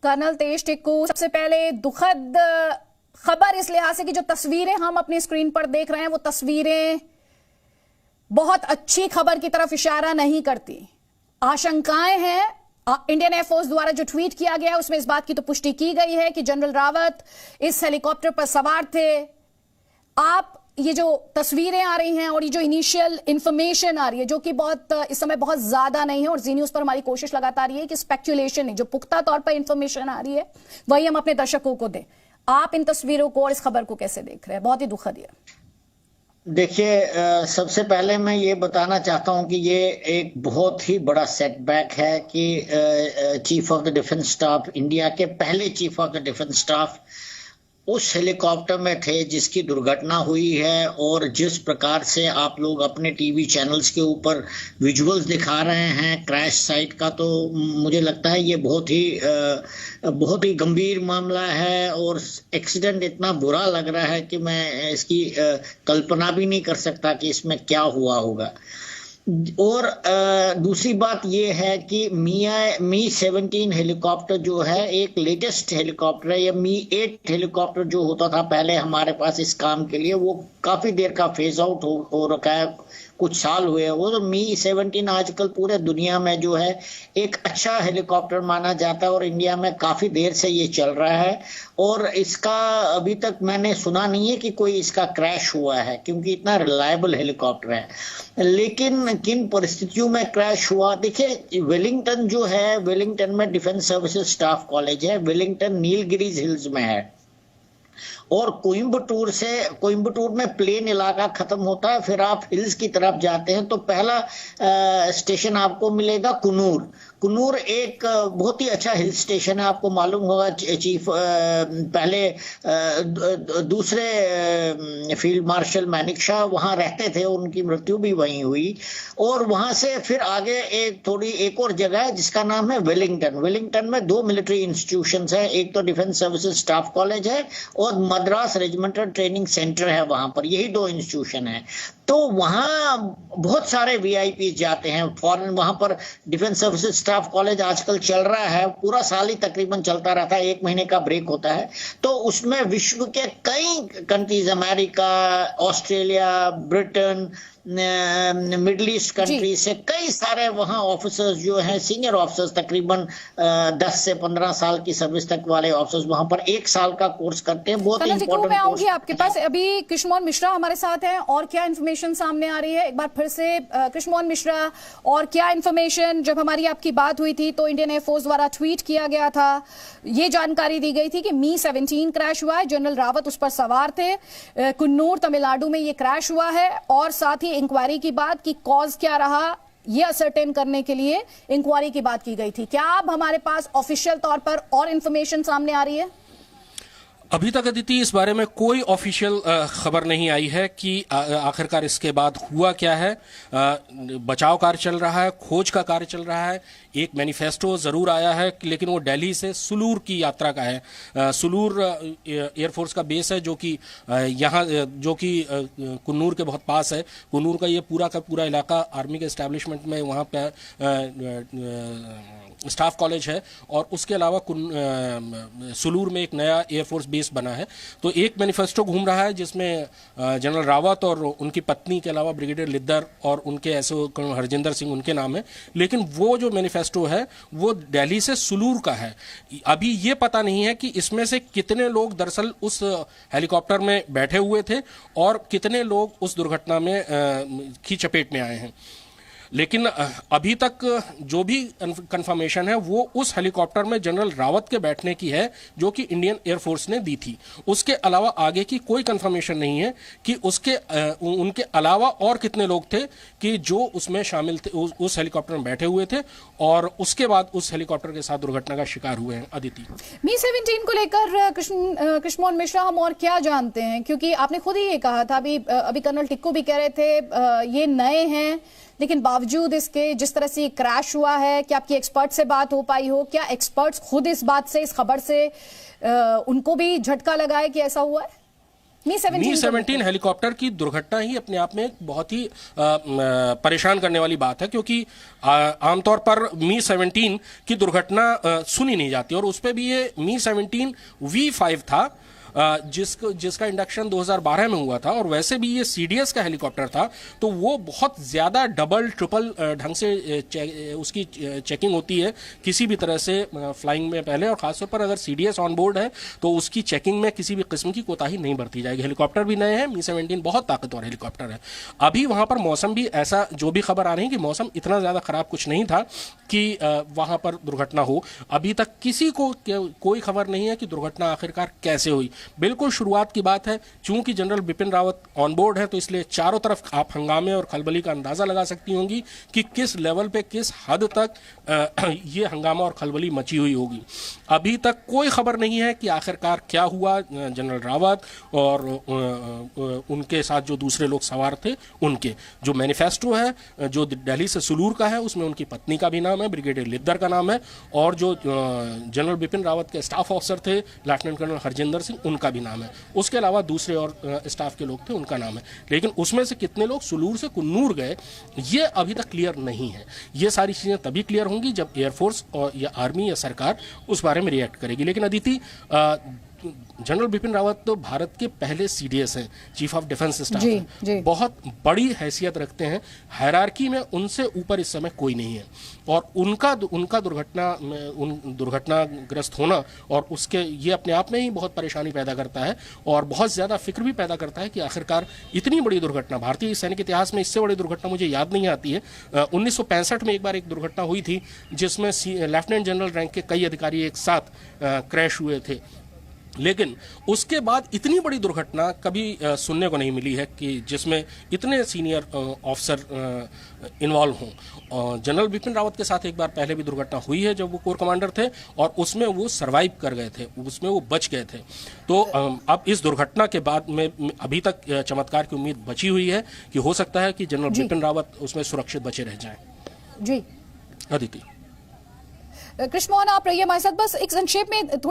Colonel तेज टिक्कू, सबसे पहले दुखद खबर इस लिहाज से कि जो तस्वीरें हम अपनी स्क्रीन पर देख रहे हैं वो तस्वीरें बहुत अच्छी खबर की तरफ इशारा नहीं करती। आशंकाएं हैं। इंडियन एयरफोर्स द्वारा जो ट्वीट किया गया है उसमें इस बात की तो पुष्टि की गई है कि जनरल रावत इस हेलीकॉप्टर पर सवार थे। आप ये जो तस्वीरें आ रही हैं और ये जो इनिशियल इंफॉर्मेशन आ रही है जो कि बहुत इस समय बहुत ज्यादा नहीं है और जी न्यूज पर हमारी कोशिश लगातार ये है कि स्पेक्युलेशन नहीं, जो पुख्ता तौर पर इंफॉर्मेशन आ रही है वही हम अपने दर्शकों को दें। आप इन तस्वीरों को और इस खबर को कैसे देख रहे हैं? बहुत ही दुखद है। देखिए, सबसे पहले मैं ये बताना चाहता हूं कि ये एक बहुत ही बड़ा सेटबैक है कि chief of the defence staff, India के पहले chief of the defence staff उस हेलीकॉप्टर में थे जिसकी दुर्घटना हुई है। और जिस प्रकार से आप लोग अपने टीवी चैनल्स के ऊपर विजुअल्स दिखा रहे हैं क्रैश साइट का, तो मुझे लगता है ये बहुत ही गंभीर मामला है और एक्सीडेंट इतना बुरा लग रहा है कि मैं इसकी कल्पना भी नहीं कर सकता कि इसमें क्या हुआ होगा। और दूसरी बात ये है कि मी-17 हेलीकॉप्टर जो है एक लेटेस्ट हेलीकॉप्टर है। ये मी-8 हेलीकॉप्टर जो होता था पहले हमारे पास इस काम के लिए, वो काफी देर का फेज आउट हो रखा है, कुछ साल हुए वो। तो मी-17 आजकल पूरे दुनिया में जो है एक अच्छा हेलीकॉप्टर माना जाता है और इंडिया में काफी देर से ये चल रहा है। और इसका अभी तक मैंने सुना नहीं है कि कोई इसका क्रैश हुआ है, क्योंकि इतना रिलायबल हेलीकॉप्टर है। लेकिन किन परिस्थितियों में क्रैश हुआ, देखिए वेलिंगटन जो है, वेलिंगटन में डिफेंस सर्विसेज स्टाफ कॉलेज है। वेलिंगटन नीलगिरीज हिल्स में है और कोयम्बटूर में प्लेन इलाका खत्म होता है, फिर आप हिल्स की तरफ जाते हैं तो पहला स्टेशन आपको मिलेगा कुन्नूर। कुन्नूर एक बहुत ही अच्छा हिल स्टेशन है, आपको मालूम होगा। चीफ पहले दूसरे फील्ड मार्शल मानेकशॉ वहां रहते थे, उनकी मृत्यु भी वहीं हुई। और वहां से फिर आगे एक और जगह है जिसका नाम है वेलिंगटन। वेलिंगटन में 2 मिलिट्री इंस्टीट्यूशंस है, एक तो डिफेंस सर्विसेज स्टाफ कॉलेज है और मद्रास रेजिमेंटल ट्रेनिंग सेंटर है। वहां पर यही 2 इंस्टीट्यूशन है। तो वहां बहुत सारे वीआईपी जाते हैं फॉरेन। वहां पर डिफेंस सर्विसेज स्टाफ कॉलेज आजकल चल रहा है, पूरा साल ही तकरीबन चलता रहता है, 1 महीने का ब्रेक होता है। तो उसमें विश्व के कई countries, America, Australia, Britain, middle east country से कई सारे वहां ऑफिसर्स जो हैं, सीनियर ऑफिसर्स, तकरीबन 10 से 15 साल की सर्विस तक वाले ऑफिसर्स वहां पर 1 साल का कोर्स करते हैं। बहुत इंपॉर्टेंट कोर्स। मैं आऊंगी आपके पास। अभी कृष्णमोहन मिश्रा हमारे साथ हैं और क्या इन्फॉर्मेशन सामने आ रही है? एक बार फिर से कृष्णमोहन मिश्रा, और क्या इन्फॉर्मेशन? जब हमारी आपकी बात हुई थी तो इंडियन एयरफोर्स द्वारा ट्वीट किया गया था, ये जानकारी दी गई थी कि मी-17 क्रैश हुआ है, जनरल रावत उस पर सवार थे, कुन्नूर तमिलनाडु में ये क्रैश हुआ है। और साथ ही इंक्वायरी की बात कि कॉज क्या रहा ये असरटेन करने के लिए इंक्वायरी की बात की गई थी। क्या अब हमारे पास ऑफिशियल तौर पर और इंफॉर्मेशन सामने आ रही है? अभी तक अदिति इस बारे में कोई ऑफिशियल खबर नहीं आई है कि आखिरकार इसके बाद हुआ क्या है। बचाव कार्य चल रहा है, खोज का कार्य चल रहा है। एक मैनिफेस्टो जरूर आया है, लेकिन वो दिल्ली से सुलूर की यात्रा का है। सुलूर एयरफोर्स का बेस है जो कि यहाँ कुन्नूर के बहुत पास है। कुन्नूर का ये पूरा का पूरा इलाका आर्मी के एस्टेब्लिशमेंट में वहाँ पे स्टाफ कॉलेज है और उसके अलावा सुलूर में एक नया एयरफोर्स बेस बना है। तो एक मैनिफेस्टो घूम रहा है जिसमें जनरल रावत और उनकी पत्नी के अलावा ब्रिगेडियर लिद्दर और उनके एसओ हरजिंदर सिंह उनके नाम है, लेकिन वो जो मैनिफेस्टो है वो दिल्ली से सुलूर का है। अभी ये पता नहीं है कि इसमें से कितने लोग दरअसल उस हेलीकॉप्टर में बैठे हुए थे और कितने लोग उस दुर्घटना में की चपेट में आए हैं। लेकिन अभी तक जो भी कंफर्मेशन है वो उस हेलीकॉप्टर में जनरल रावत के बैठने की है जो कि इंडियन एयरफोर्स ने दी थी। उसके अलावा आगे की कोई कंफर्मेशन नहीं है कि उनके अलावा और कितने लोग थे कि जो उसमें शामिल थे, उस हेलीकॉप्टर में बैठे हुए थे और उसके बाद उस हेलीकॉप्टर के साथ दुर्घटना का शिकार हुए हैं। अदिति, मी-17 को लेकर कृष्णमोहन मिश्रा हम और क्या जानते हैं? क्योंकि आपने खुद ही ये कहा था, अभी कर्नल टिक्कू भी कह रहे थे ये नए हैं, लेकिन बावजूद इसके जिस तरह से क्रैश हुआ है, क्या आपकी एक्सपर्ट से बात हो पाई हो? क्या एक्सपर्ट्स खुद इस बात से, इस खबर से उनको भी झटका लगा है कि ऐसा हुआ है? मी-17 हेलीकॉप्टर की दुर्घटना ही अपने आप में एक बहुत ही परेशान करने वाली बात है, क्योंकि आमतौर पर मी-17 की दुर्घटना सुनी नहीं जाती, और उस पर भी ये मी-17 V5 था जिसका इंडक्शन 2012 में हुआ था, और वैसे भी ये CDS का हेलीकॉप्टर था, तो वो बहुत ज़्यादा डबल ट्रिपल ढंग से उसकी चेकिंग होती है किसी भी तरह से फ्लाइंग में पहले, और ख़ासतौर पर अगर CDS ऑन बोर्ड है तो उसकी चेकिंग में किसी भी किस्म की कोताही नहीं बरती जाएगी। हेलीकॉप्टर भी नए हैं, मी-17 बहुत ताकतवर हेलीकॉप्टर है। अभी वहाँ पर मौसम भी ऐसा, जो भी खबर आ रही है कि मौसम इतना ज़्यादा ख़राब कुछ नहीं था कि वहाँ पर दुर्घटना हो। अभी तक किसी को कोई खबर नहीं है कि दुर्घटना आखिरकार कैसे हुई। बिल्कुल शुरुआत की बात है, चूंकि general Bipin Rawat on board है, तो इसलिए चारों तरफ आप हंगामे और खलबली का अंदाजा लगा सकती होंगी कि किस लेवल पे, किस हद तक ये हंगामा और खलबली मची हुई होगी। अभी तक कोई खबर नहीं है कि आखिरकार क्या हुआ जनरल रावत और उनके साथ जो दूसरे लोग सवार थे उनके। जो मैनिफेस्टो है जो दिल्ली से सुलूर का है, उसमें उनकी पत्नी का भी नाम है, ब्रिगेडियर लिद्दर का नाम है, और जो जनरल बिपिन रावत के स्टाफ ऑफिसर थे लेफ्टिनेंट कर्नल हरजिंदर सिंह, उनका भी नाम है। उसके अलावा दूसरे और स्टाफ के लोग थे, उनका नाम है। लेकिन उसमें से कितने लोग सुलूर से कुन्नूर गए, ये अभी तक क्लियर नहीं है। ये सारी चीज़ें तभी क्लियर होंगी जब एयरफोर्स और या आर्मी या सरकार उस बारे में रिएक्ट करेगी। लेकिन अदिति, जनरल बिपिन रावत तो भारत के पहले CDS हैं, चीफ ऑफ डिफेंस स्टाफ हैं, बहुत बड़ी हैसियत रखते हैं। हायरार्की में उनसे ऊपर इस समय कोई नहीं है, और उनका दुर्घटनाग्रस्त होना और उसके ये अपने आप में ही बहुत परेशानी पैदा करता है, और बहुत ज़्यादा फिक्र भी पैदा करता है कि आखिरकार इतनी बड़ी दुर्घटना, भारतीय सैनिक इतिहास में इससे बड़ी दुर्घटना मुझे याद नहीं आती है। 1965 में एक बार एक दुर्घटना हुई थी जिसमें लेफ्टिनेंट जनरल रैंक के कई अधिकारी एक साथ क्रैश हुए थे, लेकिन उसके बाद इतनी बड़ी दुर्घटना कभी सुनने को नहीं मिली है कि जिसमें इतने सीनियर ऑफिसर इन्वॉल्व हों। जनरल बिपिन रावत के साथ एक बार पहले भी दुर्घटना हुई है जब वो कोर कमांडर थे, और उसमें वो सर्वाइव कर गए थे, उसमें वो बच गए थे। तो अब इस दुर्घटना के बाद में अभी तक चमत्कार की उम्मीद बची हुई है कि हो सकता है कि जनरल बिपिन रावत उसमें सुरक्षित बचे रह जाएं। जी अदिति, कृष्ण मोहन, आप रहिए हमारे साथ। बस एक संक्षेप में थोड़ी